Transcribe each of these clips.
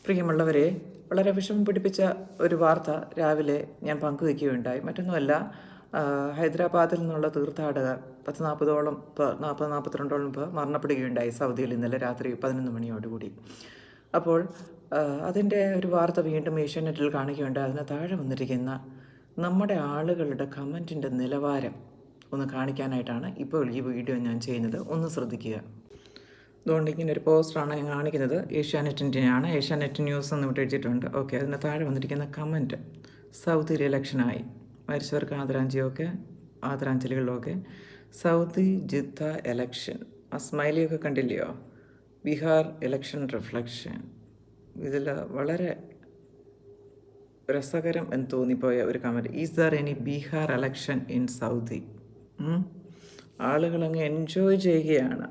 പ്രിയമുള്ളവരെ, വളരെ വിഷമം പിടിപ്പിച്ച ഒരു വാർത്ത രാവിലെ ഞാൻ പങ്കുവയ്ക്കുകയുണ്ടായി. മറ്റൊന്നുമല്ല, ഹൈദരാബാദിൽ നിന്നുള്ള തീർത്ഥാടകർ 40-40ഓളം പേർ 42ഓളം പേർ മരണപ്പെടുകയുണ്ടായി സൗദിയിൽ ഇന്നലെ രാത്രി 11 മണിയോടുകൂടി. അപ്പോൾ അതിൻ്റെ ഒരു വാർത്ത വീണ്ടും ഏഷ്യാനെറ്റിൽ കാണുകയുണ്ടായി. അതിന് താഴെ വന്നിരിക്കുന്ന നമ്മുടെ ആളുകളുടെ കമൻറ്റിൻ്റെ നിലവാരം ഒന്ന് കാണിക്കാനായിട്ടാണ് ഇപ്പോൾ ഈ വീഡിയോ ഞാൻ ചെയ്യുന്നത്. ഒന്ന് ശ്രദ്ധിക്കുക. അതുകൊണ്ട് ഇങ്ങനെ ഒരു പോസ്റ്ററാണ് ഞാൻ കാണിക്കുന്നത്. ഏഷ്യാനെറ്റിൻ്റെയാണ്. ഏഷ്യാനെറ്റ് ന്യൂസ് എന്ന് ഇവിടെ എഴുതിയിട്ടുണ്ട്. ഓക്കെ, അതിന് താഴെ വന്നിരിക്കുന്ന കമൻറ്റ്: സൗദിയിൽ ഇലക്ഷനായി, മരിച്ചവർക്ക് ആദരാഞ്ജലികളിലൊക്കെ സൗദി ജിദ്ദ എലക്ഷൻ. ആ സ്മൈലിയൊക്കെ കണ്ടില്ലയോ? Bihar election reflection. ഇതിൽ വളരെ രസകരം എന്ന് തോന്നിപ്പോയ ഒരു comment: is there any Bihar election in Saudi? ആളുകളങ്ങ് എൻജോയ് ചെയ്യുകയാണ്.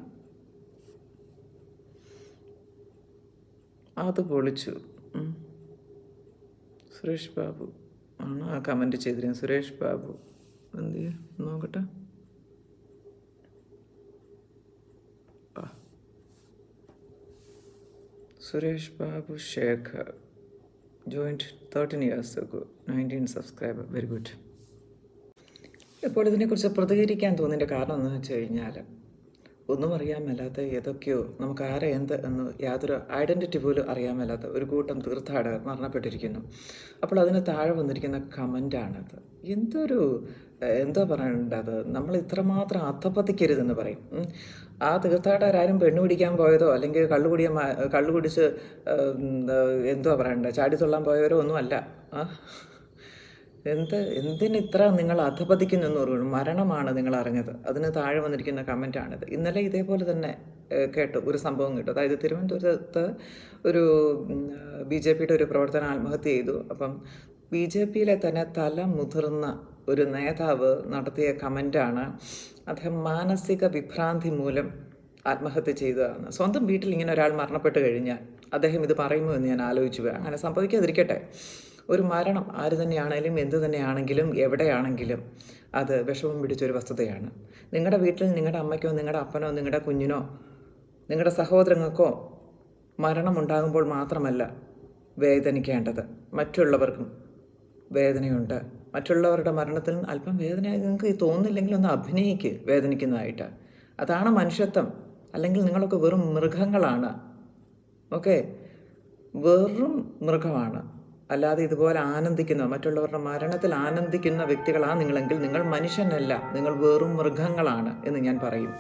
അത് പൊളിച്ചു. സുരേഷ് ബാബു ആണ് ആ കമൻറ്റ് ചെയ്തിരുന്നത്. സുരേഷ് ബാബു എന്ത് നോക്കട്ടെ. Suresh Babu Shekhar joint 13 years ago, 19 subscriber. Very good. ഇപ്പോൾ ഇതിനെക്കുറിച്ച് പ്രതികരിക്കാൻ തോന്നിൻ്റെ കാരണം എന്ന് വെച്ച് കഴിഞ്ഞാൽ, ഒന്നും അറിയാൻ മേലാത്ത ഏതൊക്കെയോ, നമുക്ക് ആരെ എന്ത് എന്ന് യാതൊരു ഐഡൻറ്റിറ്റി പോലും അറിയാൻ മേലാത്ത ഒരു കൂട്ടം തീർത്ഥാടകർ മരണപ്പെട്ടിരിക്കുന്നു. അപ്പോൾ അതിന് താഴെ വന്നിരിക്കുന്ന കമൻ്റാണത്. എന്തോ പറയേണ്ടത്, നമ്മൾ ഇത്രമാത്രം അധപ്പതിക്കരുതെന്ന് പറയും. ആ തീർത്ഥാടകരാരും പെണ്ണു പിടിക്കാൻ പോയതോ അല്ലെങ്കിൽ കള്ളു കുടിച്ച് എന്തോ പറയണ്ടേ ചാടിത്തുള്ളാൻ പോയവരോ ഒന്നുമല്ല. എന്തിനിത്ര നിങ്ങൾ അധപതിക്കുന്നു എന്ന് പറഞ്ഞു. മരണമാണ് നിങ്ങൾ അറിഞ്ഞത്. അതിന് താഴെ വന്നിരിക്കുന്ന കമൻറ്റാണിത്. ഇന്നലെ ഇതേപോലെ തന്നെ കേട്ടു ഒരു സംഭവം കേട്ടു. അതായത് തിരുവനന്തപുരത്ത് ഒരു BJPയുടെ ഒരു പ്രവർത്തനം ആത്മഹത്യ ചെയ്തു. അപ്പം BJPയിലെ തന്നെ മുതിർന്ന ഒരു നേതാവ് നടത്തിയ കമൻറ്റാണ്: അദ്ദേഹം മാനസിക വിഭ്രാന്തി മൂലം ആത്മഹത്യ ചെയ്തതാണ്. സ്വന്തം വീട്ടിൽ ഇങ്ങനെ ഒരാൾ മരണപ്പെട്ട് കഴിഞ്ഞാൽ അദ്ദേഹം ഇത് പറയുമോ എന്ന് ഞാൻ ആലോചിച്ചു പോയി. അങ്ങനെ സംഭവിക്കാതിരിക്കട്ടെ. ഒരു മരണം ആര് തന്നെയാണെങ്കിലും എന്ത് തന്നെയാണെങ്കിലും എവിടെയാണെങ്കിലും അത് വിഷമം പിടിച്ചൊരു വസ്തുതയാണ്. നിങ്ങളുടെ വീട്ടിൽ നിങ്ങളുടെ അമ്മയ്ക്കോ നിങ്ങളുടെ അപ്പനോ നിങ്ങളുടെ കുഞ്ഞിനോ നിങ്ങളുടെ സഹോദരങ്ങൾക്കോ മരണമുണ്ടാകുമ്പോൾ മാത്രമല്ല വേദനിക്കേണ്ടത്, മറ്റുള്ളവർക്കും വേദനയുണ്ട്. മറ്റുള്ളവരുടെ മരണത്തിൽ അല്പം വേദന നിങ്ങൾക്ക് തോന്നുന്നില്ലെങ്കിൽ ഒന്ന് അഭിനയിക്ക് വേദനിക്കുന്നതായിട്ട്. അതാണ് മനുഷ്യത്വം. അല്ലെങ്കിൽ നിങ്ങളൊക്കെ വെറും മൃഗങ്ങളാണ്. ഓക്കെ, വെറും മൃഗമാണ്. അല്ലാതെ ഇതുപോലെ ആനന്ദിക്കുന്ന, മറ്റുള്ളവരുടെ മരണത്തിൽ ആനന്ദിക്കുന്ന വ്യക്തികളാണ് നിങ്ങളെങ്കിൽ നിങ്ങൾ മനുഷ്യനല്ല, നിങ്ങൾ വെറും മൃഗങ്ങളാണ് എന്ന് ഞാൻ പറയും.